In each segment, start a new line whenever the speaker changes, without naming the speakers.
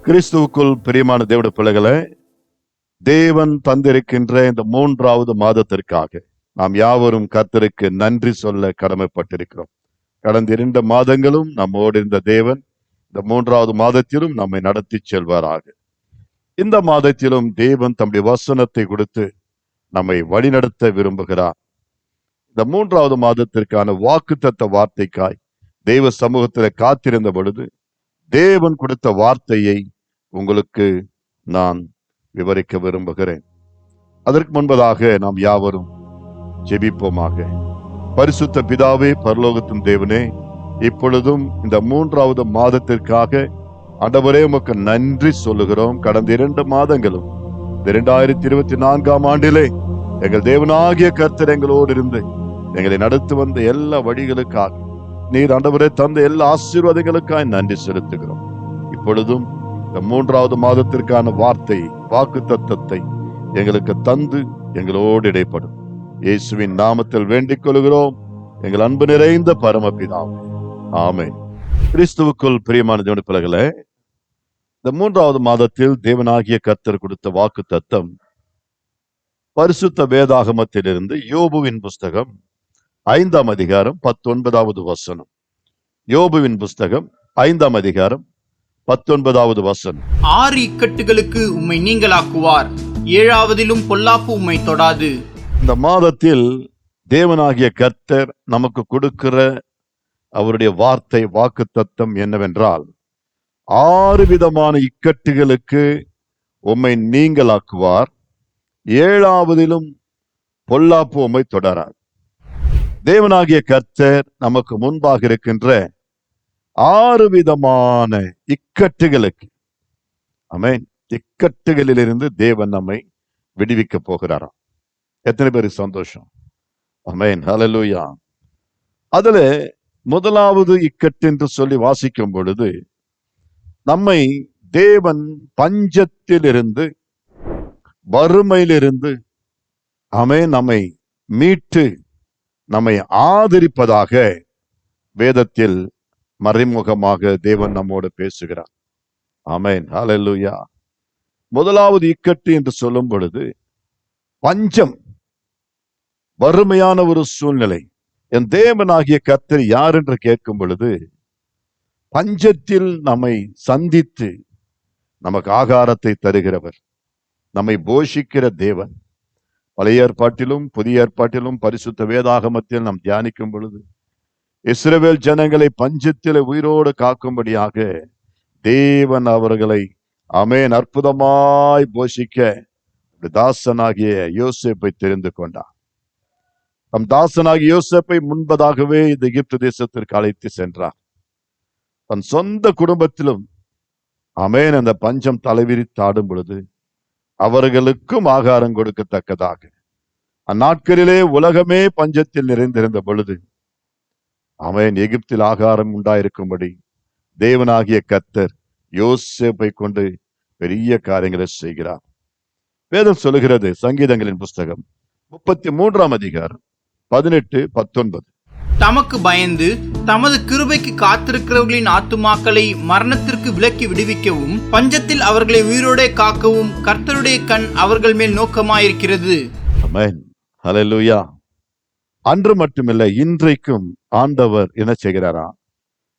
கிறிஸ்துவுக்குள் பிரியமான தேவனுடைய பிள்ளைகளே, தேவன் தந்திருக்கின்ற இந்த 3வது மாதத்திற்காக நாம் யாவரும் கர்த்தருக்கு நன்றி சொல்ல கடமைப்பட்டிருக்கிறோம். கடந்த 2 மாதங்களும் நம்மோடு இருந்த தேவன் இந்த 3வது மாதத்திலும் நம்மை நடத்தி செல்வாராக. இந்த மாதத்திலும் தேவன் தம்முடைய வசனத்தை கொடுத்து நம்மை வழிநடத்த விரும்புகிறார். இந்த 3வது மாதத்திற்கான வாக்குத்தத்த வார்த்தைக்காய் தேவ சமூகத்தில் காத்திருந்த பொழுது தேவன் கொடுத்த வார்த்தையை உங்களுக்கு நான் விவரிக்க விரும்புகிறேன். அதற்கு முன்பதாக நாம் யாவரும் ஜெபிப்போமாக. பரிசுத்த பிதாவே, பரலோகத்தின் தேவனே, இப்பொழுதும் இந்த 3வது மாதத்திற்காக ஆண்டவரே உமக்கு நன்றி சொல்லுகிறோம். கடந்த 2 மாதங்களும் 2024ஆம் ஆண்டிலே எங்கள் தேவனாகிய கர்த்தர் எங்களோடு இருந்து எங்களை நடத்தி வந்த எல்லா வழிகளுக்காக நீர் ஆண்டவரே தந்த எல்லா ஆசீர்வாதங்களுக்காக நன்றி செலுத்துகிறோம். இப்பொழுதும் இந்த 3வது மாதத்திற்கான வாக்கு தத்தத்தை எங்களுக்கு தந்து எங்களோடு இடைப்படும் இயேசுவின் நாமத்தில் வேண்டிக் கொள்கிறோம், எங்கள் அன்பு நிறைந்த பரமபிதாவே, ஆமென். கிறிஸ்துவுக்குள் பிரியமான தேவனுடைய பிள்ளைகளே, இந்த 3வது மாதத்தில் தேவனாகிய கர்த்தர் கொடுத்த வாக்கு தத்தம் பரிசுத்த வேதாகமத்திலிருந்து யோபுவின் புஸ்தகம் 5ஆம் அதிகாரம் 19வது வசனம். யோபுவின் புஸ்தகம் 5ஆம் அதிகாரம் 19வது வசனம்.
6 இக்கட்டுகளுக்கு உம்மை நீங்களாக்குவார், 7ஆவதிலும் பொல்லாப்பு உம்மை தொடாது.
இந்த மாதத்தில் தேவனாகிய கர்த்தர் நமக்கு கொடுக்கிற அவருடைய வாக்கு தத்தம் என்னவென்றால், 6 விதமான இக்கட்டுகளுக்கு உம்மை நீங்களாக்குவார், 7ஆவதிலும் பொல்லாப்பு உம்மை தொடரார். தேவனாகிய கர்த்தர் நமக்கு முன்பாக இருக்கின்ற 6 விதமான இக்கட்டுகளுக்கு, ஆமென், இக்கட்டுகளிலிருந்து தேவன் நம்மை விடுவிக்க போகிறாராம். எத்தனை பேருக்கு சந்தோஷம்? ஆமென், ஹல்லேலூயா. அதுல முதலாவது இக்கட்டு என்று சொல்லி வாசிக்கும் பொழுது, நம்மை தேவன் பஞ்சத்திலிருந்து, வறுமையிலிருந்து, ஆமென், நம்மை மீட்டு நம்மை ஆதரிப்பதாக வேதத்தில் மறைமுகமாக தேவன் நம்மோடு பேசுகிறார். ஆமென், ஹல்லேலூயா. முதலாவது இக்கட்டு என்று சொல்லும் பொழுது பஞ்சம், வறுமையான ஒரு சூழ்நிலை. என் தேவனாகிய கர்த்தர் யார் என்று கேட்கும் பொழுது, பஞ்சத்தில் நம்மை சந்தித்து நமக்கு ஆகாரத்தை தருகிறவர், நம்மை போஷிக்கிற தேவன். பழைய ஏற்பாட்டிலும் புதிய ஏற்பாட்டிலும் பரிசுத்த வேதாகமத்தில் நாம் தியானிக்கும் பொழுது, இஸ்ரவேல் ஜனங்களை பஞ்சத்தில் உயிரோடு காக்கும்படியாக தேவன் அவர்களை, ஆமென், அற்புதமாய் போஷிக்க தாசனாகிய யோசேப்பை தெரிந்து கொண்டார். தம் தாசனாகிய யோசேப்பை முன்பதாகவே இந்த எகிப்து தேசத்திற்கு அழைத்து சென்றார். தன் சொந்த குடும்பத்திலும், ஆமென், அந்த பஞ்சம் தலைவிரித்தாடும் பொழுது அவர்களுக்கும் ஆகாரம் கொடுக்கத்தக்கதாக, அந்நாட்களிலே உலகமே பஞ்சத்தில் நிறைந்திருந்த பொழுது, ஆமென், எகிப்தில் ஆகாரம் உண்டாயிருக்கும்படி தேவனாகிய கர்த்தர் யோசேப்பை கொண்டு பெரிய காரியங்களை செய்கிறார். வேதம் சொல்லுகிறது, சங்கீதங்களின் புஸ்தகம் 33ஆம் அதிகாரம் 18, 19.
தமக்கு பயந்து தமது கிருபைக்கு காத்திருக்கிறவர்களின் ஆத்துமாக்களை மரணத்திற்கு விலக்கி விடுவிக்கவும், பஞ்சத்தில் அவர்களை உயிரோடே காக்கவும் கர்த்தருடைய கண் அவர்கள் மேல் நோக்கமாயிருக்கிறது.
ஆமென், ஹல்லேலூயா. அன்று மட்டுமில்லை, இன்றைக்கும் ஆண்டவர் என்ன செய்கிறாரா?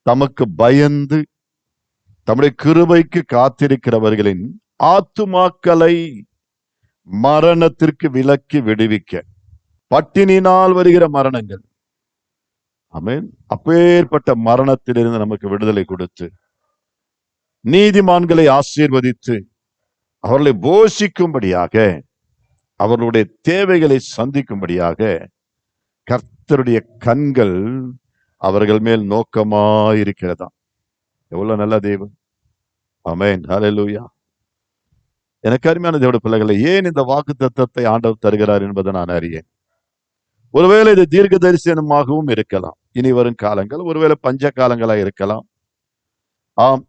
தமக்கு பயந்து தம்முடைய கிருபைக்கு காத்திருக்கிறவர்களின் ஆத்துமாக்களை மரணத்திற்கு விலக்கி விடுவிக்க, பட்டினினால் வருகிற மரணங்கள், ஆமென், அப்பேற்பட்ட மரணத்திலிருந்து நமக்கு விடுதலை கொடுத்து, நீதிமான்களை ஆசீர்வதித்து அவர்களை போஷிக்கும்படியாக, அவர்களுடைய தேவைகளை சந்திக்கும்படியாக கர்த்தருடைய கண்கள் அவர்கள் மேல் நோக்கமாயிருக்கிறதா. எவ்வளவு நல்ல தேவன்! ஆமென், ஹல்லேலூயா. எனக்கு அருமையான தேவனுடைய பிள்ளைகளை, ஏன் இந்த வாக்கு தத்தத்தை ஆண்டவர் தருகிறார் என்பதை நான் அறியேன். ஒருவேளை இது தீர்க்க தரிசனமாகவும் இருக்கலாம். இனி வரும் காலங்கள் ஒருவேளை பஞ்ச காலங்களா இருக்கலாம். ஆம்,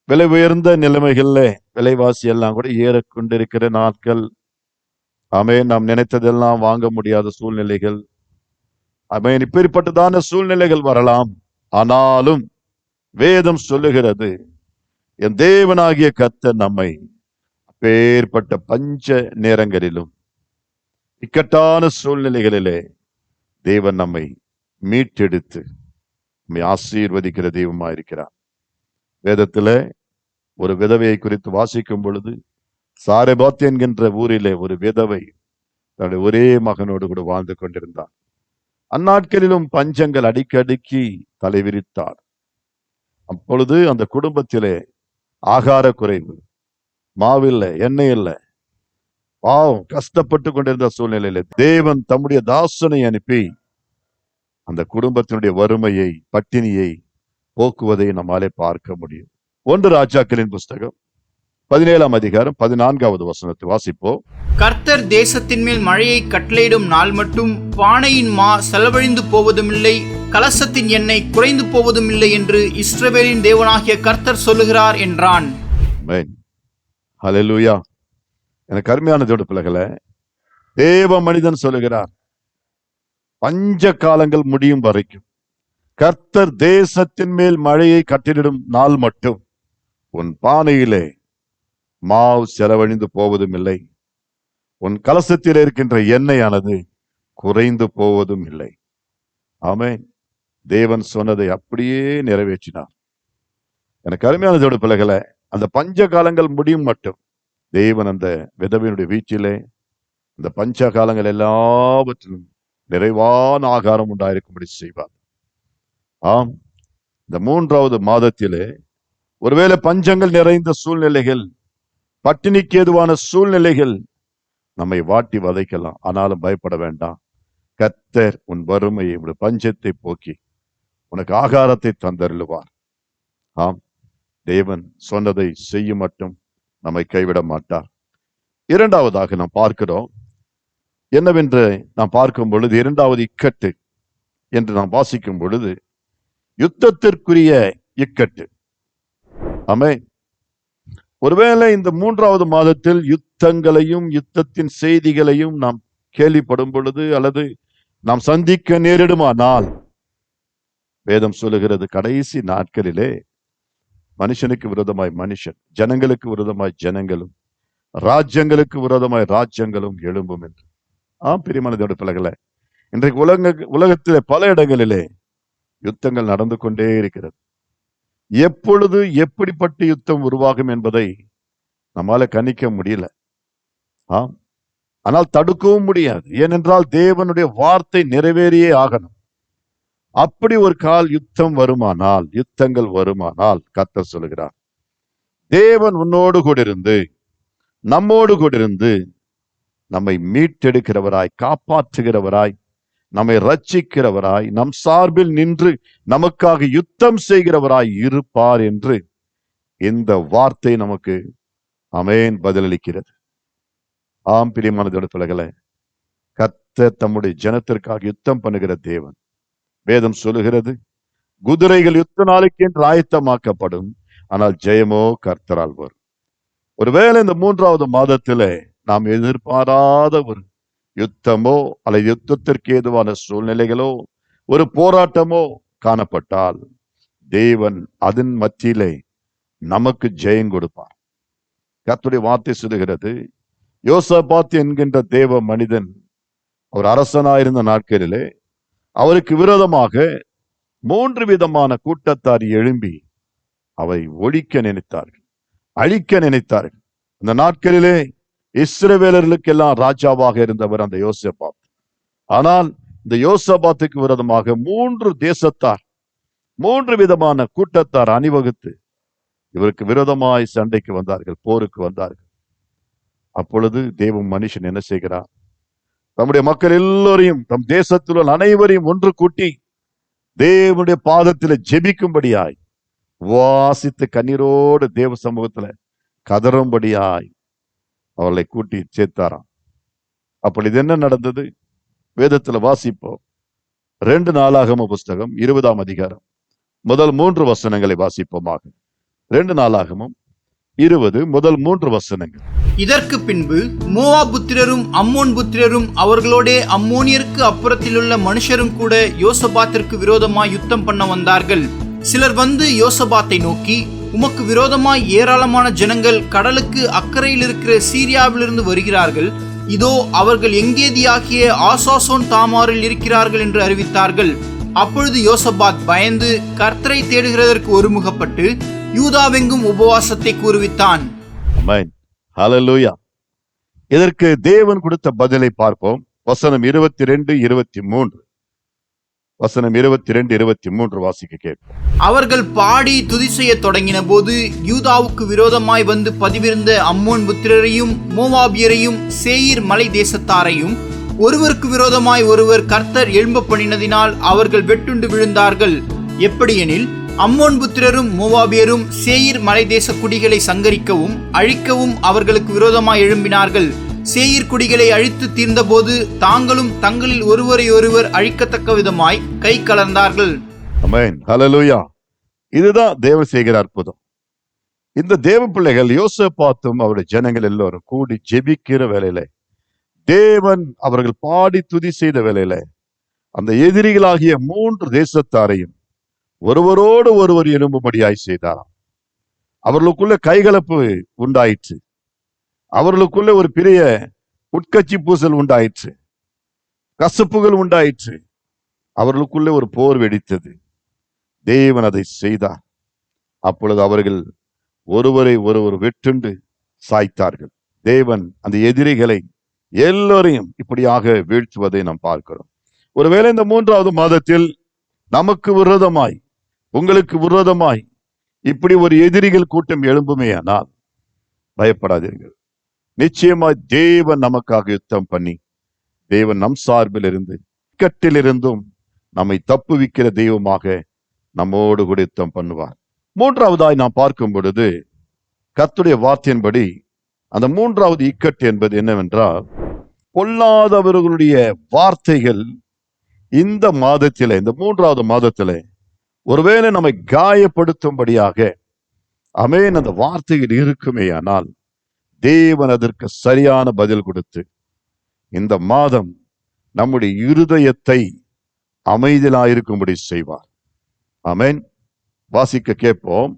விலை உயர்ந்த நிலைமைகள்ல விலைவாசி எல்லாம் கூட ஏறக்கொண்டிருக்கிற நாட்கள். ஆமென், நாம் நினைத்ததெல்லாம் வாங்க முடியாத சூழ்நிலைகள். ஆமென், இப்பேற்பட்டதான சூழ்நிலைகள் வரலாம். ஆனாலும் வேதம் சொல்லுகிறது, என் தேவனாகிய கர்த்தர் நம்மை அப்பேற்பட்ட பஞ்ச நேரங்களிலும் இக்கட்டான சூழ்நிலைகளிலே தேவன் நம்மை மீட்டெடுத்து நம்மை ஆசீர்வதிக்கிற தெய்வமாயிருக்கிறார். வேதத்துல ஒரு விதவையை குறித்து வாசிக்கும் பொழுது, சாரெபாத் என்கின்ற ஊரிலே ஒரு விதவை தன்னுடைய ஒரே மகனோடு கூட வாழ்ந்து கொண்டிருந்தார். அந்நாட்களிலும் பஞ்சங்கள் அடிக்கடிக்கு தலைவிரித்தார். அப்பொழுது அந்த குடும்பத்திலே ஆகார குறைவு, மாவில்லை, எண்ணெய் இல்லை, பாவம் கஷ்டப்பட்டு கொண்டிருந்த சூழ்நிலையில தேவன் தம்முடைய தாசனை அனுப்பி அந்த குடும்பத்தினுடைய வறுமையை, பட்டினியை போக்குவதை நம்மாலே பார்க்க முடியும். 1 ராஜாக்களின் புஸ்தகம் 17ஆம் அதிகாரம் 14வது வசனத்தை வாசிப்போம்.
கர்த்தர் தேசத்தின் மேல் மழையை கட்டளையிடும் நாள் மட்டும் பானையின் மா செலவழிந்து போவதுமில்லை, கலசத்தின் எண்ணெய் குறைந்து போவதுமில்லை என்று இஸ்ரவேலின் தேவனாகிய கர்த்தர் சொல்லுகிறார் என்றான்.
ஆமென். ஹல்லேலூயா. எனக்கு அருமையான தேவ பிள்ளைகளே, தேவ மனிதன் சொல்லுகிறார், பஞ்ச காலங்கள் முடியும் வரைக்கும் கர்த்தர் தேசத்தின் மேல் மழையை கட்டளையிடும் நாள் மட்டும் உன் பானையிலே மாவு செலவழிந்து போவதும் இல்லை, உன் கலசத்தில் இருக்கின்ற எண்ணெயானது குறைந்து போவதும் இல்லை. ஆமென். தேவன் சொன்னதை அப்படியே நிறைவேற்றினார். எனக்கு அருமையான தேவ பிள்ளைகளே, அந்த பஞ்ச காலங்கள் முடியும் மட்டும் தேவன் அந்த விதவையினுடைய வீட்டிலே இந்த பஞ்ச காலங்கள் எல்லாவற்றிலும் நிறைவான ஆகாரம் உண்டாயிருக்கும்படி செய்வார். ஆம், இந்த 3வது மாதத்திலே ஒருவேளை பஞ்சங்கள் நிறைந்த சூழ்நிலைகள், பட்டினிக்கு ஏதுவான சூழ்நிலைகள் நம்மை வாட்டி வதைக்கலாம். ஆனாலும் பயப்பட வேண்டாம். கர்த்தர் உன் வறுமையை, உன் பஞ்சத்தை போக்கி உனக்கு ஆகாரத்தை தந்தருளுவார். ஆம், தேவன் சொன்னதை செய்யும் மட்டும் நம்மை கைவிட மாட்டார். 2வதாக நாம் பார்க்கிறோம். என்னவென்று நாம் பார்க்கும் பொழுது, 2வது இக்கட்டு என்று நாம் வாசிக்கும் பொழுது, யுத்தத்திற்குரிய இக்கட்டு. ஆமென். ஒருவேளை இந்த 3வது மாதத்தில் யுத்தங்களையும் யுத்தத்தின் செய்திகளையும் நாம் கேள்விப்படும் பொழுது அல்லது நாம் சந்திக்க நேரிடுமானால், வேதம் சொல்லுகிறது, கடைசி நாட்களிலே மனுஷனுக்கு விரோதமாய் மனுஷன், ஜனங்களுக்கு விரோதமாய் ஜனங்களும், ராஜ்யங்களுக்கு விரோதமாய் ராஜ்யங்களும் எழும்பும் என்று. பிரியமான தேவ பிள்ளைகளே, இன்றைக்கு உலகத்திலே பல இடங்களிலே யுத்தங்கள் நடந்து கொண்டே இருக்கிறது. எப்பொழுது எப்படிப்பட்ட யுத்தம் உருவாகும் என்பதை நம்மால கணிக்க முடியல. ஆனால் தடுக்கவும் முடியாது. ஏனென்றால் தேவனுடைய வார்த்தை நிறைவேறியே ஆகணும். அப்படி ஒரு கால் யுத்தம் வருமானால், யுத்தங்கள் வருமானால், கர்த்தர் சொல்லுகிறார், தேவன் உன்னோடு கூட இருந்து, நம்மோடு கூட இருந்து, நம்மை மீட்டெடுக்கிறவராய், காப்பாற்றுகிறவராய், நம்மை ரட்சிக்கிறவராய், நம் சார்பில் நின்று நமக்காக யுத்தம் செய்கிறவராய் இருப்பார் என்று இந்த வார்த்தை நமக்கு ஆமென் பதிலளிக்கிறது. பிரியமான தேவ பிள்ளைகளே, கர்த்தர் தம்முடைய ஜனத்திற்காக யுத்தம் பண்ணுகிற தேவன். வேதம் சொல்லுகிறது, குதிரைகள் யுத்த நாளுக்கு என்று ஆயத்தமாக்கப்படும், ஆனால் ஜெயமோ கர்த்தரால் வரும். ஒருவேளை இந்த 3வது மாதத்திலே நாம் எதிர்பாராத ஒரு யுத்தமோ அல்லது யுத்தத்திற்கு ஏதுவான சூழ்நிலைகளோ ஒரு போராட்டமோ காணப்பட்டால், தேவன் அதன் மத்தியிலே நமக்கு ஜெயம் கொடுப்பார். கர்த்தருடைய வார்த்தை சொல்லுகிறது, யோசபாத் என்கின்ற தேவ மனிதன் அவர் அரசனாயிருந்த நாட்களிலே அவருக்கு விரோதமாக 3 விதமான கூட்டத்தார் எழும்பி அவை ஒழிக்க நினைத்தார்கள், அழிக்க நினைத்தார்கள். இந்த நாட்களிலே இஸ்ரவேலர்களுக்கெல்லாம் ராஜாவாக இருந்தவர் அந்த யோசபாத். ஆனால் இந்த யோசபாத்துக்கு விரோதமாக 3 தேசத்தார், 3 விதமான கூட்டத்தார் அணிவகுத்து இவருக்கு விரோதமாய் சண்டைக்கு வந்தார்கள், போருக்கு வந்தார்கள். அப்பொழுது தேவ மனுஷன் என்ன செய்கிறார்? தம்முடைய மக்கள் எல்லோரையும், தம் தேசத்தில் உள்ள அனைவரையும் ஒன்று கூட்டி தேவனுடைய பாதத்தில் ஜெபிக்கும்படியாய், வாசித்து கண்ணீரோடு தேவ சமூகத்துல கதறும்படியாய் அவர்களை கூட்டி சேர்த்தாராம். அப்பொழுது என்ன நடந்தது? வேதத்துல வாசிப்போம். 2 நாளாகம புஸ்தகம் 20ஆம் அதிகாரம் முதல் 3 வசனங்களை வாசிப்போமாக. 2 நாளாகமம் 20 முதல் 3 வசனங்கள்.
இதற்கு பின்பு மோவாப் புத்திரரும் அம்மோன் புத்திரரும் அவர்களோடே அம்மோனியருக்கு அப்புறத்திலுள்ள மனுஷரும் கூட யோசபாத்திற்கு விரோதமாய் யுத்தம் பண்ண வந்தார்கள். சிலர் வந்து யோசபாத்தை நோக்கி, உமக்கு விரோதமாய் ஏராளமான ஜனங்கள் கடலுக்கு அக்கறையில் இருக்கிற சீரியாவிலிருந்து வருகிறார்கள். இதோ அவர்கள் எங்கேதியாகிய ஆசாசோன் தாமாரில் இருக்கிறார்கள் என்று அறிவித்தார்கள். அப்பொழுது யோசபாத் பயந்து கர்த்தரை தேடுகிறதற்கு ஒருமுகப்பட்டு யூதாவெங்கும் உபவாசத்தை கூறுவித்தான்.
ஆமென். ஹல்லேலூயா. இதற்கு தேவன் கொடுத்த பதிலை பார்ப்போம். வசனம் 22, 23. வசனம் 22, 23 வாசிக்க கேட்போம்.
அவர்கள் பாடி துதி செய்ய தொடங்கின போது யூதாவுக்கு விரோதமாய் வந்து பதிவிருந்த அம்மோன் புத்திரரையும் மோவாபியரையும் சேயீர் மலை தேசத்தாரையும் ஒருவருக்கு விரோதமாய் ஒருவர் கர்த்தர் எழும்ப பண்ணினதினால் அவர்கள் வெட்டுண்டு விழுந்தார்கள். எப்படியெனில் அம்மோன் புத்திரரும் மோவாபியரும் சேயீர் மலை தேச குடிகளை சங்கரிக்கவும் அழிக்கவும் அவர்களுக்கு விரோதமாய் எழும்பினார்கள். சேயீர் குடிகளை அழித்து தீர்ந்தபோது தாங்களும் தங்களில் ஒருவரை ஒருவர் அழிக்கத்தக்க விதமாய் கை கலர்ந்தார்கள்.
ஆமென். ஹல்லேலூயா. இதுதான் தேவன் செய்கிற அற்புதம். இந்த தேவ பிள்ளைகள் யோசபாத்தும் அவருடைய ஜனங்கள் எல்லோரும் கூடி ஜெபிக்கிற வேளையில தேவன் அவர்கள் பாடி துதி செய்த வேளையில அந்த எதிரிகளாகிய 3 தேசத்தாரையும் ஒருவரோடு ஒருவர் எழும்பும்படியாய் செய்தாராம். அவர்களுக்குள்ள கைகலப்பு உண்டாயிற்று. அவர்களுக்குள்ள ஒரு பெரிய உட்கட்சி பூசல் உண்டாயிற்று. கசப்புகள் உண்டாயிற்று. அவர்களுக்குள்ள ஒரு போர் வெடித்தது. தேவன் அதை செய்தார். அப்பொழுது அவர்கள் ஒருவரை ஒருவர் வெட்டுண்டு சாய்த்தார்கள். தேவன் அந்த எதிரிகளை எல்லோரையும் இப்படியாக வீழ்த்துவதை நாம் பார்க்கிறோம். ஒருவேளை இந்த 3வது மாதத்தில் நமக்கு விரோதமாய் உங்களுக்கு விரோதமாய் இப்படி ஒரு எதிரிகள் கூட்டம் எழும்புமே ஆனால் பயப்படாதீர்கள். நிச்சயமாய் தேவன் நமக்காக யுத்தம் பண்ணி தேவன் நம் சார்பில் இருந்து இக்கட்டிலிருந்தும் நம்மை தப்புவிக்கிற தெய்வமாக நம்மோடு கூட யுத்தம் பண்ணுவார். 3வதாய் நாம் பார்க்கும் பொழுது கர்த்தருடைய வார்த்தையின்படி அந்த 3வது இக்கட்டு என்பது என்னவென்றால் பொல்லாதவர்களுடைய வார்த்தைகள் இந்த மாதத்திலே இந்த 3வது மாதத்திலே ஒருவேளை நம்மை காயப்படுத்தும்படியாக ஆமென் அந்த வார்த்தைகள் இருக்குமே ஆனால் தேவன் அதற்கு சரியான பதில் கொடுத்து இந்த மாதம் நம்முடைய இருதயத்தை அமைதியாயிருக்கும்படி செய்வார். ஆமென். வாசிக்க கேட்போம்.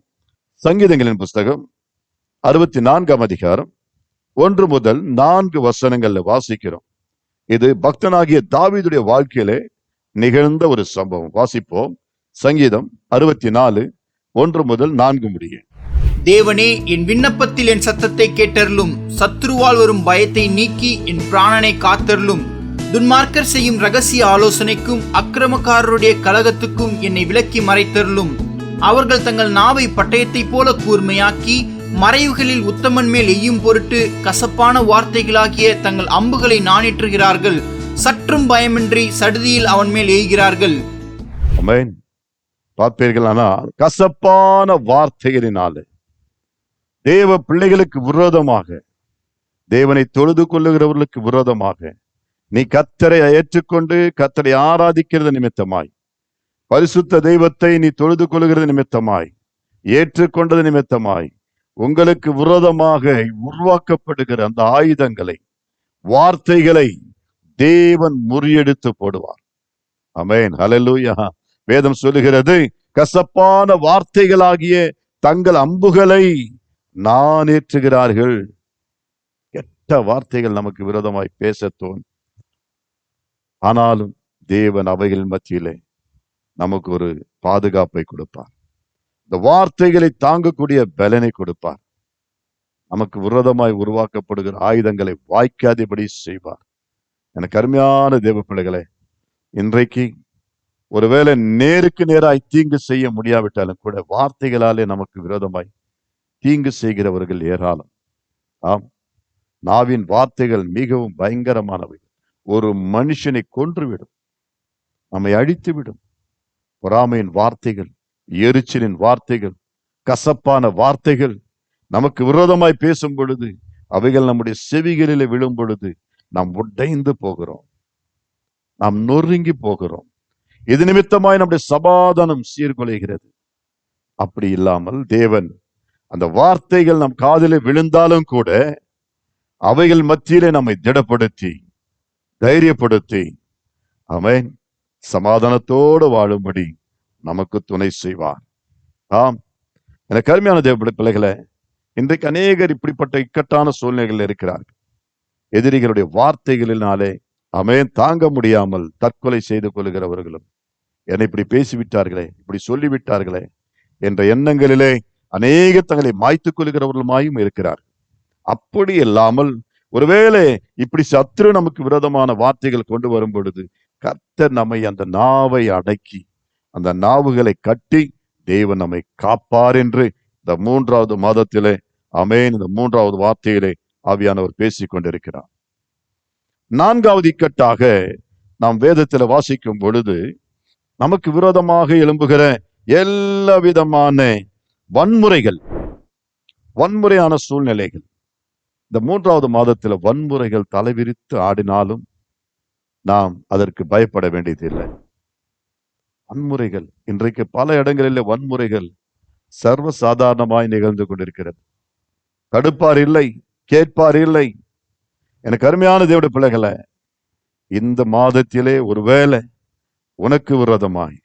சங்கீதங்களின் புஸ்தகம் 64ஆம் அதிகாரம் 1 முதல் 4 வசனங்கள்ல வாசிக்கிறோம். இது பக்தனாகிய தாவீதுடைய வாழ்க்கையிலே நிகழ்ந்த ஒரு சம்பவம். வாசிப்போம். சங்கீதம் 64 1 முதல் 4 முடிய.
தேவனே, என் விண்ணப்பத்தில் என் சத்தத்தை கேட்டருளும். சத்ருவால் வரும் பயத்தை நீக்கி என் பிராணனை காத்தருளும். துன்மார்க்கர் செய்யும் ரகசிய ஆலோசனைக்கும் அக்கிரமக்காரருடைய கலகத்துக்கும் என்னை விலக்கி மறைத்தருளும். அவர்கள் தங்கள் நாவை பட்டயத்தைப் போல கூர்மையாக்கி மறைவுகளில் உத்தமன் மேல் எய்யும் பொருட்டு கசப்பான வார்த்தைகளாகிய தங்கள் அம்புகளை நாணிற்றுகிறார்கள். சற்றும் பயமின்றி சடுதியில் அவன் மேல் எய்கிறார்கள்.
ஆமென். பார்ப்பீர்கள், ஆனால் கசப்பான வார்த்தைகளினாலே தேவ பிள்ளைகளுக்கு விரோதமாக தேவனை தொழுது கொள்ளுகிறவர்களுக்கு விரோதமாக நீ கர்த்தரை ஏற்றுக்கொண்டு கர்த்தரை ஆராதிக்கிறது நிமித்தமாய் பரிசுத்த தெய்வத்தை நீ தொழுது கொள்ளுகிறது நிமித்தமாய் ஏற்றுக்கொண்டது நிமித்தமாய் உங்களுக்கு விரோதமாக உருவாக்கப்படுகிற அந்த ஆயுதங்களை வார்த்தைகளை தேவன் முறியடித்து போடுவார். ஆமென். ஹல்லேலூயா. வேதம் சொல்லுகிறது, கசப்பான வார்த்தைகளாகிய தங்கள் அம்புகளை நாணேற்றுகிறார்கள். கெட்ட வார்த்தைகள் நமக்கு விரோதமாய் பேசத்தோன், ஆனாலும் தேவன் அவைகள் மத்தியிலே நமக்கு ஒரு பாதுகாப்பை கொடுப்பார். இந்த வார்த்தைகளை தாங்கக்கூடிய பலனை கொடுப்பார். நமக்கு விரோதமாய் உருவாக்கப்படுகிற ஆயுதங்களை வாய்க்காதபடி செய்வார். எனக்கு அருமையான தேவ பிள்ளைகளே, இன்றைக்கு ஒருவேளை நேருக்கு நேராய் தீங்கு செய்ய முடியாவிட்டாலும் கூட வார்த்தைகளாலே நமக்கு விரோதமாய் தீங்கு செய்கிறவர்கள் ஏராளம். ஆம், நாவின் வார்த்தைகள் மிகவும் பயங்கரமானவை. ஒரு மனுஷனை கொன்றுவிடும், நம்மை அழித்துவிடும். பொறாமையின் வார்த்தைகள், எரிச்சலின் வார்த்தைகள், கசப்பான வார்த்தைகள் நமக்கு விரோதமாய் பேசும் பொழுது, அவைகள் நம்முடைய செவிகளிலே விழும் பொழுது நாம் உடைந்து போகிறோம், நாம் நொறுங்கி போகிறோம். இது நிமித்தமாய் நம்முடைய சமாதானம் சீர்குலைகிறது. அப்படி இல்லாமல் தேவன் அந்த வார்த்தைகள் நம் காதிலே விழுந்தாலும் கூட அவைகள் மத்தியிலே நம்மை திடப்படுத்தி தைரியப்படுத்தி ஆமென் சமாதானத்தோடு வாழும்படி நமக்கு துணை செய்வார். ஆம், எனக்கு அருமையான தேவனுடைய பிள்ளைகளை, இன்றைக்கு அநேகர் இப்படிப்பட்ட இக்கட்டான சூழ்நிலைகள் இருக்கிறார்கள். எதிரிகளுடைய வார்த்தைகளினாலே தாங்க முடியாமல் தற்கொலை செய்து கொள்கிறவர்களும், என்னை இப்படி பேசிவிட்டார்களே, இப்படி சொல்லிவிட்டார்களே என்ற எண்ணங்களிலே அநேக தங்களை மாய்த்துக் கொள்கிறவர்களுமாயும் இருக்கிறார். அப்படி இல்லாமல், ஒருவேளை இப்படி சத்துரு நமக்கு விரோதமான வார்த்தைகள் கொண்டு வரும் பொழுது கர்த்தர் நம்மை அந்த நாவை அடக்கி, அந்த நாவுகளை கட்டி தேவன் நம்மை காப்பார் என்று இந்த 3வது மாதத்திலே இந்த 3வது வார்த்தையிலே ஆவியானவர் பேசிக் கொண்டிருக்கிறார். 4வது இக்கட்டாக நாம் வேதத்தில் வாசிக்கும் பொழுது, நமக்கு விரோதமாக எழும்புகிற எல்லா விதமான வன்முறையான சூழ்நிலைகள். இந்த 3வது மாதத்துல வன்முறைகள் தலைவிரித்து ஆடினாலும் நாம் அதற்கு பயப்பட வேண்டியதில்லை. வன்முறைகள் இன்றைக்கு பல இடங்களில் வன்முறைகள் சர்வசாதாரணமாய் நிகழ்ந்து கொண்டிருக்கிறது. தடுப்பார் இல்லை, கேட்பார் இல்லை. எனக்கு அருமையான தேவனுடைய பிள்ளைகளை, இந்த மாதத்திலே ஒருவேளை உனக்கு விரோதமாய்,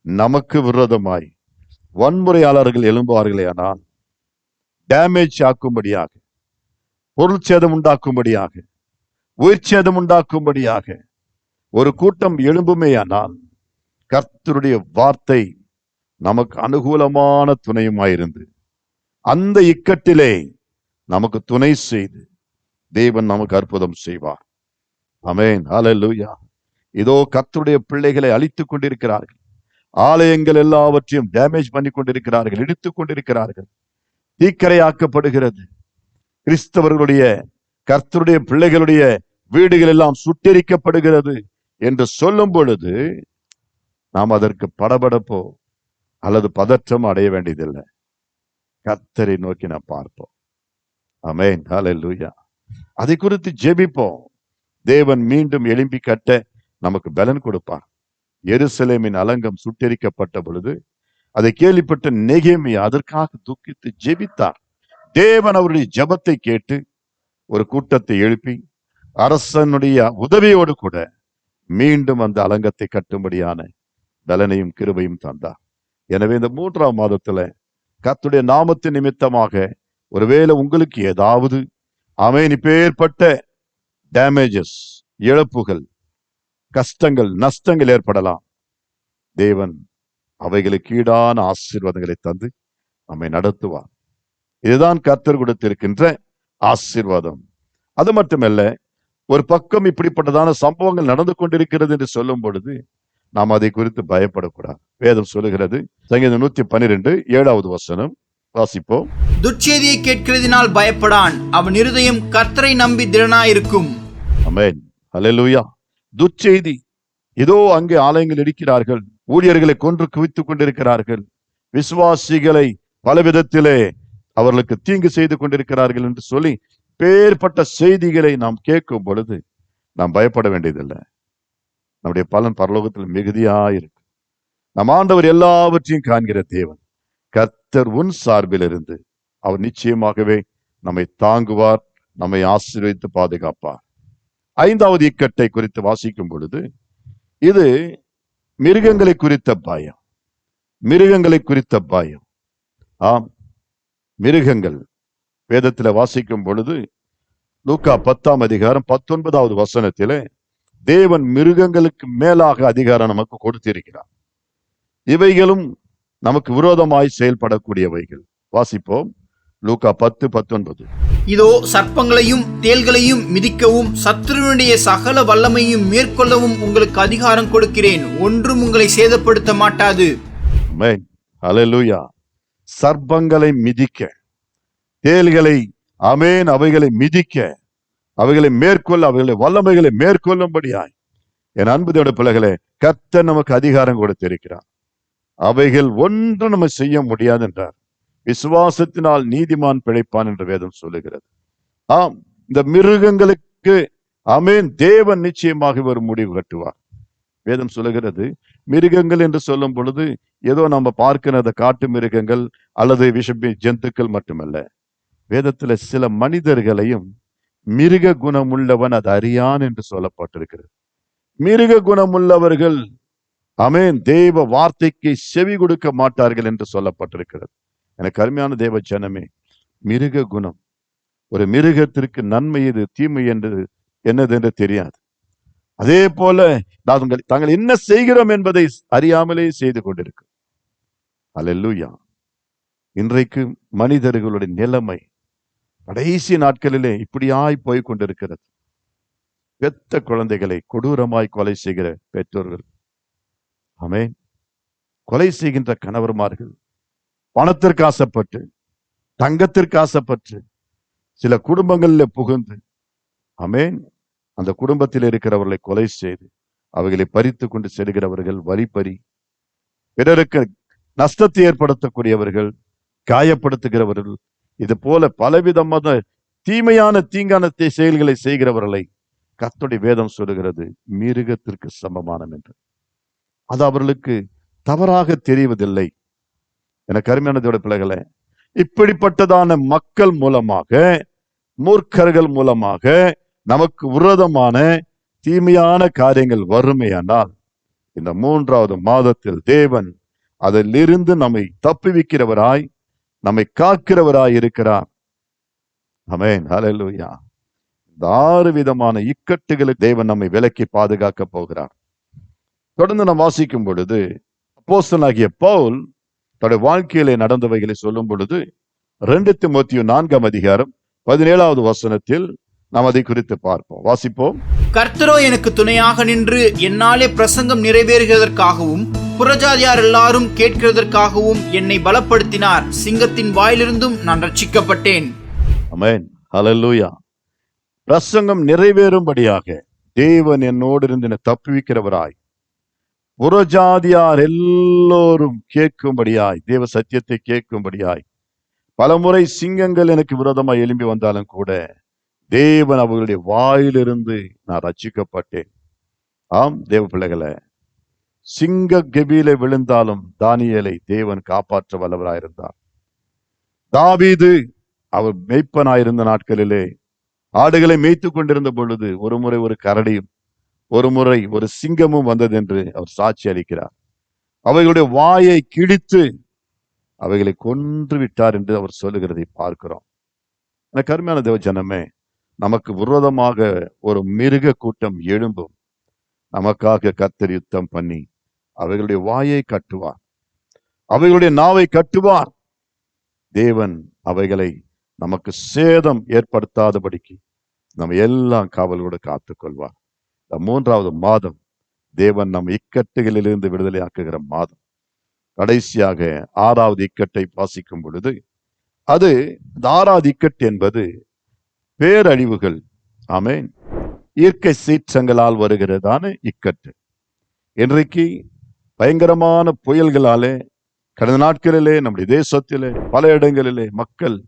நமக்கு விரோதமாய் வன்முறையாளர்கள் எழும்புவார்களே ஆனால், டேமேஜ் ஆக்கும்படியாக, பொருள் சேதம் உண்டாக்கும்படியாக, உயிர் சேதம் உண்டாக்கும்படியாக ஒரு கூட்டம் எழும்புமேயானால், கர்த்தருடைய வார்த்தை நமக்கு அனுகூலமான துணையுமாயிருந்து அந்த இக்கட்டிலே நமக்கு துணை செய்து தேவன் நமக்கு அற்புதம் செய்வார். ஆமென், ஹல்லேலூயா. இதோ கர்த்தருடைய பிள்ளைகளை அழித்துக் கொண்டிருக்கிறார்கள். ஆலயங்கள் எல்லாவற்றையும் டேமேஜ் பண்ணி கொண்டிருக்கிறார்கள், இடித்துக் கொண்டிருக்கிறார்கள். தீக்கரையாக்கப்படுகிறது. கிறிஸ்தவர்களுடைய, கர்த்தருடைய பிள்ளைகளுடைய வீடுகள் எல்லாம் சுட்டெரிக்கப்படுகிறது என்று சொல்லும் பொழுது நாம் அதற்கு படபடப்போ அல்லது பதற்றம் அடைய வேண்டியதில்லை. கர்த்தரை நோக்கி நாம் பார்ப்போம். ஆமென், ஹல்லேலூயா. அதை குறித்து ஜெபிப்போம். தேவன் மீண்டும் எழும்பி கட்ட நமக்கு பலன் கொடுப்பார். எருசலேமின் அலங்கம் சுட்டெரிக்கப்பட்ட பொழுது அதை கேள்விப்பட்ட நெகேமியா அதற்காக துக்கித்து ஜெபித்தார். தேவன் அவருடைய ஜெபத்தை கேட்டு ஒரு கூட்டத்தை எழுப்பி அரசனுடைய உதவியோடு கூட மீண்டும் அந்த அலங்கத்தை கட்டும்படியான பலனையும் கிருபையும் தந்தார். எனவே இந்த 3ஆம் மாதத்துல கர்த்தருடைய நாமத்தின் நிமித்தமாக ஒருவேளை உங்களுக்கு ஏதாவது இப்பேற்பட்ட டேமேஜஸ், இழப்புகள், கஷ்டங்கள், நஷ்டங்கள் ஏற்படலாம். தேவன் அவைகளுக்கு ஈடான ஆசீர்வாதங்களை தந்து நம்மை நடத்துவார். இதுதான் கர்த்தர் கொடுத்திருக்கின்ற ஆசீர்வாதம். அது மட்டுமல்ல, ஒரு பக்கம் இப்படிப்பட்டதான சம்பவங்கள் நடந்து கொண்டிருக்கிறது என்று சொல்லும் பொழுது நாம் அதை குறித்து பயப்படக்கூடாது. வேதம் சொல்லுகிறது, சங்கீதம் 112 7வது வசனம் வாசிப்போம்.
துர்ச்செய்தியை கேட்கிறதினால் பயப்படான், அவன் இருதயம் கர்த்தரை நம்பி திடனாயிருக்கும்.
ஆமென், ஹல்லேலூயா. துர்ச்செய்தி, இதோ அங்கே ஆலயங்கள் இடிக்கிறார்கள், ஊழியர்களை கொன்று குவித்துக் கொண்டிருக்கிறார்கள், விசுவாசிகளை பல விதத்திலே அவர்களுக்கு தீங்கு செய்து கொண்டிருக்கிறார்கள் என்று சொல்லி பேர்பட்ட செய்திகளை நாம் கேட்கும் பொழுது நாம் பயப்பட வேண்டியதில்லை. நம்முடைய பலன் பரலோகத்தில் மிகுதியாயிருக்கு. நம் ஆண்டவர் எல்லாவற்றையும் காண்கிற தேவன். கர்த்தர் உன் சார்பில் இருந்து அவர் நிச்சயமாகவே நம்மை தாங்குவார், நம்மை ஆசீர்வதித்து பாதுகாப்பார். 5வது இக்கட்டை குறித்து வாசிக்கும் பொழுது, இது மிருகங்களை குறித்த பயம். மிருகங்களை குறித்த பயம். ஆம், மிருகங்கள் வேதத்தில் வாசிக்கும் பொழுது லூக்கா 10ஆம் அதிகாரம் 19வது வசனத்திலே தேவன் மிருகங்களுக்கு மேலாக அதிகாரம் நமக்கு கொடுத்திருக்கிறார். இவைகளும் நமக்கு விரோதமாய் செயல்படக்கூடியவைகள். வாசிப்போம், லூக்கா 10:19.
இதோ சர்ப்பங்களையும் தேள்களையும் மிதிக்கவும் சத்துருவினுடைய சகல வல்லமையும் மேற்கொள்ளவும் உங்களுக்கு அதிகாரம் கொடுக்கிறேன், ஒன்றும் உங்களை சேதப்படுத்த மாட்டாது.
ஆமென், ஹல்லேலூயா. சர்ப்பங்களை மிதிக்க, தேள்களை அவைகளை மிதிக்க, அவைகளை மேற்கொள்ள, அவைகளை வல்லமைகளை மேற்கொள்ளும்படியாய் என் அன்பு தேவனுடைய பிள்ளைகளே, கர்த்தர் நமக்கு அதிகாரம் கொடுத்திருக்கிறார். அவைகள் ஒன்று நம்ம செய்ய முடியாது என்றார். விசுவாசத்தினால் நீதிமான் பிழைப்பான் என்று வேதம் சொல்லுகிறது. ஆம், இந்த மிருகங்களுக்கு தேவன் நிச்சயமாக ஒரு முடிவு கட்டுவார். வேதம் சொல்லுகிறது, மிருகங்கள் என்று சொல்லும் பொழுது ஏதோ நம்ம பார்க்கிற காட்டு மிருகங்கள் அல்லது விஷ ஜந்துக்கள் மட்டுமல்ல. வேதத்துல சில மனிதர்களையும் மிருக குணமுள்ளவன் அது அறியான் என்று சொல்லப்பட்டிருக்கிறது. மிருக குணமுள்ளவர்கள் தேவ வார்த்தைக்கு செவி கொடுக்க மாட்டார்கள் என்று சொல்லப்பட்டிருக்கிறது. எனக்கு அருமையான தேவ ஜனமே, மிருக குணம். ஒரு மிருகத்திற்கு நன்மை எது தீமை என்று என்னது என்று தெரியாது. அதே போல தாங்கள் என்ன செய்கிறோம் என்பதை அறியாமலே செய்து கொண்டிருக்கும். அல்லேலூயா. இன்றைக்கு மனிதர்களுடைய நிலைமை கடைசி நாட்களிலே இப்படியாய் போய் கொண்டிருக்கிறது. பெத்த குழந்தைகளை கொடூரமாய் கொலை செய்கிற பெற்றோர்கள், ஆமென், கொலை செய்கின்ற கணவர்மார்கள், பணத்திற்கு ஆசைப்பட்டு, தங்கத்திற்கு ஆசைப்பட்டு சில குடும்பங்களில் புகுந்து, ஆமென், அந்த குடும்பத்தில் இருக்கிறவர்களை கொலை செய்து அவைகளை பறித்து கொண்டு செல்கிறவர்கள், வழிப்பறி, பிறருக்கு நஷ்டத்தை ஏற்படுத்தக்கூடியவர்கள், காயப்படுத்துகிறவர்கள், இது போல பலவிதமான தீமையான தீங்கான செயல்களை செய்கிறவர்களை கர்த்தருடைய வேதம் சொல்லுகிறது மிருகத்திற்கு சமமானம் என்று. அது அவர்களுக்கு தவறாக தெரிவதில்லை. எனக்கு அருமையான தேவனுடைய பிள்ளைகளே, இப்படிப்பட்டதான மக்கள் மூலமாக, மூர்க்கர்கள் மூலமாக நமக்கு விரோதமான தீமையான காரியங்கள் வறுமையானால் இந்த 3வது மாதத்தில் தேவன் அதிலிருந்து நம்மை தப்புவிக்கிறவராய், நம்மை காக்கிறவராய் இருக்கிறார். ஆமென், ஹல்லேலூயா. இந்த 6 விதமான இக்கட்டுகளுக்கு தேவன் நம்மை விலக்கி பாதுகாக்க போகிறார். தொடர்ந்து நாம் வாசிக்கும் பொழுது அப்போஸ்தலனாகிய பவுல் தன்னுடைய வாழ்க்கையிலே நடந்தவைகளை சொல்லும் பொழுது 2 தீமோத்தேயு 4ஆம் அதிகாரம் 17வது வசனத்தில் நாம் அதை குறித்து பார்ப்போம். வாசிப்போம்.
கர்த்தரோ எனக்கு துணையாக நின்று என்னாலே பிரசங்கம் நிறைவேறுகிறதற்காகவும் புறஜாதியார் எல்லாரும் கேட்கிறதற்காகவும் என்னை பலப்படுத்தினார். சிங்கத்தின் வாயிலிருந்தும் நான் ரட்சிக்கப்பட்டேன்.
ஆமென், ஹல்லேலூயா. பிரசங்கம் நிறைவேறும்படியாக தேவன் என்னோடு இருந்து என்னை தப்புவிக்கிறவராய், புறஜாதியார் எல்லோரும் கேட்கும்படியாய், தேவ சத்தியத்தை கேட்கும்படியாய், பலமுறை சிங்கங்கள் எனக்கு விரோதமாய் எழும்பி வந்தாலும் கூட தேவன் அவர்களுடைய வாயிலிருந்து நான் ரட்சிக்கப்பட்டேன். ஆம் தேவ பிள்ளைகளை, சிங்க கெபியிலே விழுந்தாலும் தானியேலை தேவன் காப்பாற்ற வல்லவராயிருந்தார். தாவீது அவர் மேய்ப்பனாயிருந்த நாட்களிலே ஆடுகளை மேய்த்து கொண்டிருந்த பொழுது ஒரு முறை ஒரு கரடியும் ஒரு முறை ஒரு சிங்கமும் வந்தது என்று அவர் சாட்சி அளிக்கிறார். அவைகளுடைய வாயை கிழித்து அவைகளை கொன்று விட்டார் என்று அவர் சொல்லுகிறதை பார்க்கிறோம். எனக்கு அருமையான தேவ ஜனமே, நமக்கு விரோதமாக ஒரு மிருக கூட்டம் எழும்பும், நமக்காக கர்த்தர் யுத்தம் பண்ணி அவைகளுடைய வாயை கட்டுவார், அவைகளுடைய நாவை கட்டுவார். தேவன் அவைகளை நமக்கு சேதம் ஏற்படுத்தாதபடிக்கு நம்ம எல்லாம் காவலோடு காத்துக் கொள்வார். இந்த 3வது மாதம் தேவன் நம் இக்கட்டுகளிலிருந்து விடுதலை ஆக்குகிற மாதம். கடைசியாக 6வது இக்கட்டை வாசிக்கும் பொழுது, அது 6வது இக்கட்டு என்பது பேரழிவுகள், ஆமென், இயற்கை சீற்றங்களால் வருகிறதான இக்கட்டு. இன்றைக்கு பயங்கரமான புயல்களாலே கடந்த நாட்களிலே நம்முடைய தேசத்திலே பல இடங்களிலே மக்கள்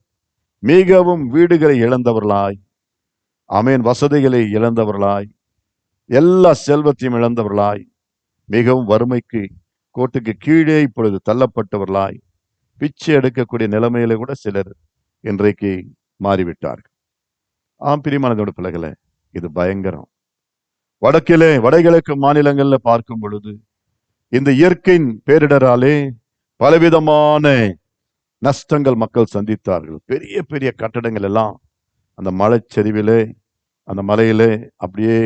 மிகவும் வீடுகளை இழந்தவர்களாய், ஆமென், வசதிகளை இழந்தவர்களாய், எல்லா செல்வத்தையும் இழந்தவர்களாய், மிகவும் வறுமைக்கு கோட்டுக்கு கீழே இப்பொழுது தள்ளப்பட்டவர்களாய், பிச்சை எடுக்கக்கூடிய நிலைமையில கூட சிலர் இன்றைக்கு மாறிவிட்டார்கள். ஆம் பிரியமானதோட பிள்ளைகளே, இது பயங்கரம். வடகிழக்கு மாநிலங்கள்ல பார்க்கும் பொழுது இந்த இயற்கையின் பேரிடராலே பலவிதமான நஷ்டங்கள் மக்கள் சந்தித்தார்கள். பெரிய பெரிய கட்டடங்கள் எல்லாம் அந்த மலைச்சரிவிலே, அந்த மலையிலே அப்படியே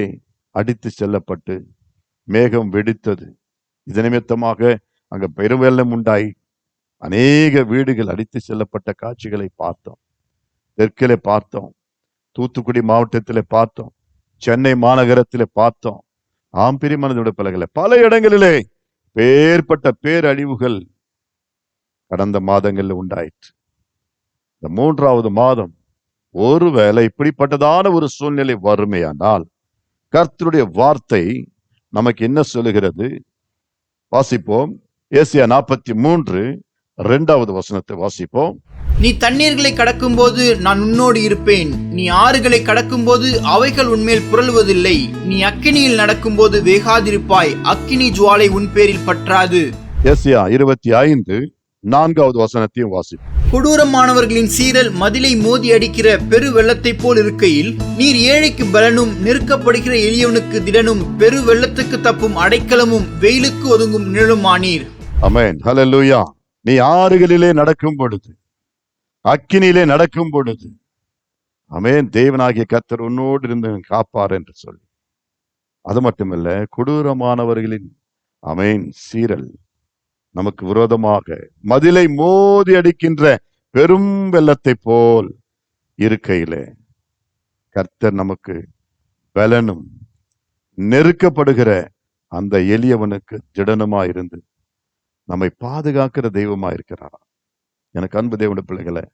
அடித்து செல்லப்பட்டு மேகம் வெடித்தது. இது நிமித்தமாக அங்க பெருவெள்ளம் உண்டாய் அநேக வீடுகள் அடித்து செல்லப்பட்ட காட்சிகளை பார்த்தோம். தெற்கிலே பார்த்தோம், தூத்துக்குடி மாவட்டத்திலே பார்த்தோம், சென்னை மாநகரத்திலே பார்த்தோம். ஆம் பிரியமானதோட பிள்ளைகளே, பல இடங்களிலே பேர்பட்ட பேரழிவுகள் கடந்த மாதங்களில் உண்டாயிற்று. இந்த 3வது மாதம் ஒருவேளை இப்படிப்பட்டதான ஒரு சூழ்நிலை வறுமையானால் கர்த்தருடைய வார்த்தை நமக்கு என்ன சொல்லுகிறது? வாசிப்போம். ஏசாயா 43:2வது வசனத்தை வாசிப்போம்.
நீ தண்ணீர்களை கடக்கும் போது நான் உன்னோடு இருப்பேன், நீ ஆறுகளை கடக்கும் போது அவைகள் உன்மேல் புரளுவதில்லை, நீ அக்கினியில் நடக்கும் போது வேகாதிருப்பாய், அக்கினி ஜுவாலை உன் பேரில் பற்றாது.
ஏசாயா 25:4வது வசனத்தையும் வாசிப்போம்.
கொடூரமானவர்களின் சீரல் மதிலை மோதி அடிக்கிற பெரு வெள்ளத்தை போல் இருக்கையில், நீர் ஏழைக்கு பலனும் நெருக்கப்படுகிற எளியவனுக்கு திடனும் பெரு வெள்ளத்துக்கு தப்பும் அடைக்கலமும் வெயிலுக்கு ஒதுங்கும் நிழலுமானீர்.
ஆமென், ஹல்லேலூயா. நீ ஆறுகளிலே நடக்கும் பொழுது, அக்கினியிலே நடக்கும் பொழுது, ஆமென், தேவனாகிய கர்த்தர் உன்னோடு இருந்து காப்பார் என்று சொல்லி. அது மட்டுமல்ல, கொடூரமானவர்களின் ஆமென் சீரல் நமக்கு விரோதமாக மதிலை மோதி அடிக்கின்ற பெரும் வெள்ளத்தை போல் இருக்கையிலே கர்த்தர் நமக்கு பலனும், நெருக்கப்படுகிற அந்த எளியவனுக்கு திடனுமாயிருந்து நம்மை பாதுகாக்கிற தெய்வமாயிருக்கிறார். எனக்கு அன்பு தேவனுடைய பிள்ளைகளை,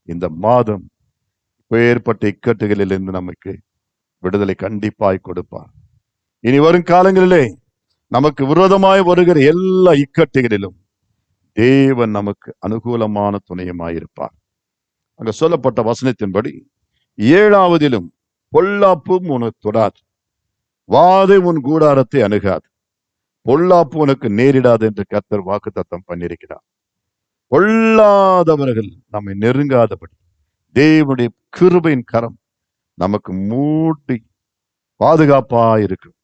இந்த மாதம் ஏற்பட்ட இக்கட்டுகளிலிருந்து நமக்கு விடுதலை கண்டிப்பாய் கொடுப்பார். இனி வரும் காலங்களிலே நமக்கு விரோதமாய் வருகிற எல்லா இக்கட்டுகளிலும் தேவன் நமக்கு அனுகூலமான துணையுமாயிருப்பார். அங்க சொல்லப்பட்ட வசனத்தின்படி 7ஆவதிலும் பொல்லாப்பும் உனக்கு தொடாது, வாதை உன் கூடாரத்தை அணுகாது, பொல்லாப்பு உனக்கு நேரிடாது என்று கர்த்தர் வாக்குத்தத்தம் பண்ணியிருக்கிறார். பொல்லாதவர்கள் நம்மை நெருங்காதபடி தேவனுடைய கிருபையின் கரம் நமக்கு மூடி பாதுகாப்பா இருக்கும்.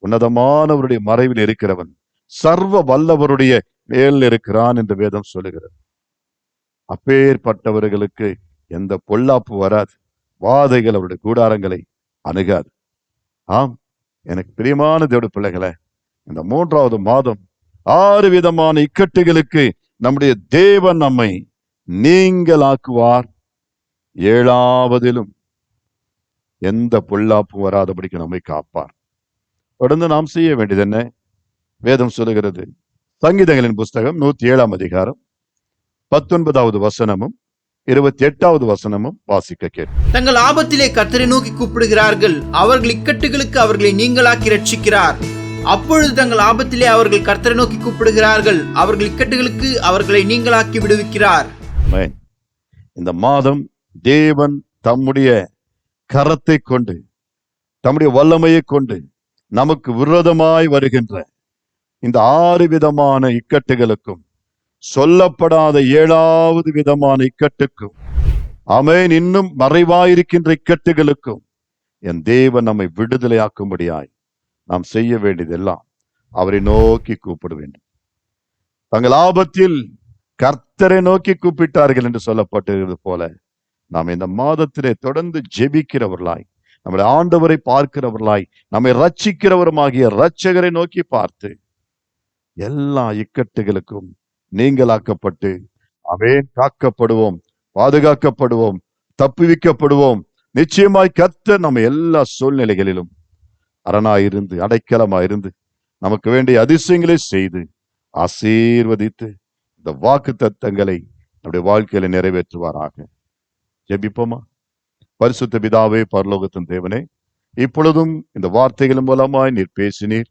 உன்னதமானவருடைய மறைவில் இருக்கிறவன் சர்வ வல்லவருடைய மேல் இருக்கிறான் என்று வேதம் சொல்லுகிறது. அப்பேற்பட்டவர்களுக்கு எந்த பொல்லாப்பு வராது, வாதைகள் அவருடைய கூடாரங்களை அணுகாது. ஆம், எனக்கு பிரியமான தேவனுடைய பிள்ளைகளை, இந்த 3வது மாதம் 6 விதமான இக்கட்டுகளுக்கு நம்முடைய தேவன் நம்மை நீங்களாக்குவார். 7ஆவதிலும் எந்த பொல்லாப்பும் வராதபடிக்கு நம்மை காப்பார். தொடர்ந்து நாம் செய்ய வேண்டியது என்ன? வேதம் சொல்லுகிறது, சங்கீதங்களின் புஸ்தகம் 107ஆம் அதிகாரம் 19வது வசனமும் 28வது வசனமும் வாசிக்க கேட்போம்.
தங்கள் ஆபத்திலே கர்த்தரை நோக்கி கூப்பிடுகிறார்கள், அவர்கள் இக்கட்டுகளுக்கு அவர்களை நீங்களாக்கி ரட்சிக்கிறார். அப்பொழுது தங்கள் ஆபத்திலே அவர்கள் கர்த்தரை நோக்கி கூப்பிடுகிறார்கள், அவர்கள் இக்கட்டுகளுக்கு அவர்களை நீங்களாக்கி விடுவிக்கிறார்.
ஆமென். இந்த மாதம் தேவன் தம்முடைய கரத்தை கொண்டு, தம்முடைய வல்லமையை கொண்டு நமக்கு விரோதமாய் வருகின்ற இந்த 6 விதமான இக்கட்டுகளுக்கும், சொல்லப்படாத 7வது விதமான இக்கட்டுக்கும், ஆமென், இன்னும் மறைவாயிருக்கின்ற இக்கட்டுகளுக்கும் என் தேவன் நம்மை விடுதலையாக்கும்படியாய் நாம் செய்ய வேண்டியதெல்லாம் அவரை நோக்கி கூப்பிட வேண்டும். தங்கள் ஆபத்தில் கர்த்தரை நோக்கி கூப்பிட்டார்கள் என்று சொல்லப்பட்டிருக்கிறது போல, நாம் இந்த மாதத்திலே தொடர்ந்து ஜெபிக்கிறவர்களாய், நம்முடைய ஆண்டவரை பார்க்கிறவர்களாய், நம்மை ரட்சிக்கிறவருமாகிய இரட்சகரை நோக்கி பார்த்து எல்லா இக்கட்டுகளுக்கும் நீங்களாக்கப்பட்டு ஆமென் காக்கப்படுவோம், பாதுகாக்கப்படுவோம், தப்புவிக்கப்படுவோம். நிச்சயமாய் கர்த்தர் நம்ம எல்லா சூழ்நிலைகளிலும் அரணாயிருந்து, அடைக்கலமாயிருந்து, நமக்கு வேண்டிய அதிசயங்களை செய்து ஆசீர்வதித்து இந்த வாக்கு தத்தங்களை நம்முடைய வாழ்க்கையில நிறைவேற்றுவாராக. ஜெபிப்போமா? பரிசுத்த பிதாவே, பரலோகத்தின் தேவனே, இப்பொழுதும் இந்த வார்த்தைகள் மூலமாய் நீர் பேசினீர்.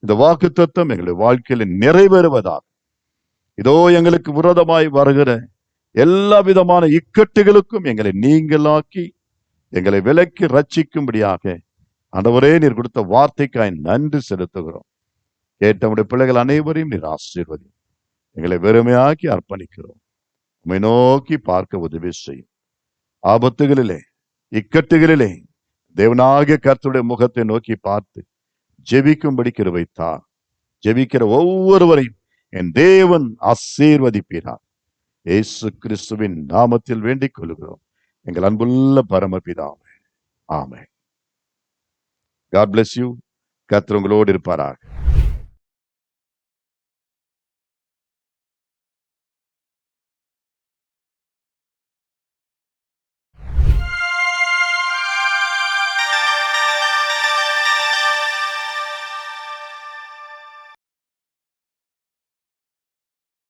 இந்த வாக்கு தத்தம் எங்களுடைய வாழ்க்கையில நிறைவேறுவதாக. இதோ எங்களுக்கு விரோதமாய் வருகிற எல்லா விதமான இக்கட்டுகளுக்கும் எங்களை நீங்களாக்கி, எங்களை விலக்கி ரட்சிக்கும்படியாக ஆண்டவரே, நீர் கொடுத்த வார்த்தைக்காய் நன்றி செலுத்துகிறோம். கேட்டவுடைய பிள்ளைகள் அனைவரையும் நீர் ஆசீர்வதி. எங்களை வெறுமையாக்கி அர்ப்பணிக்கிறோம். உம்மை நோக்கி பார்க்க உதவி செய்யும். ஆபத்துகளிலே, இக்கட்டுகளிலே தேவனாகிய கர்த்தருடைய முகத்தை நோக்கி பார்த்து ஜெபிக்கும்படி கிருபை தார். ஜெபிக்கிற ஒவ்வொருவரையும் என் தேவன் ஆசீர்வதிப்பீரார். இயேசு கிறிஸ்துவின் நாமத்தில் வேண்டிக் கொள்கிறோம் எங்கள் அன்புள்ள பரமபிதாவே, ஆமென். God bless you. கர்த்தர் உங்களோடு இருப்பாராக.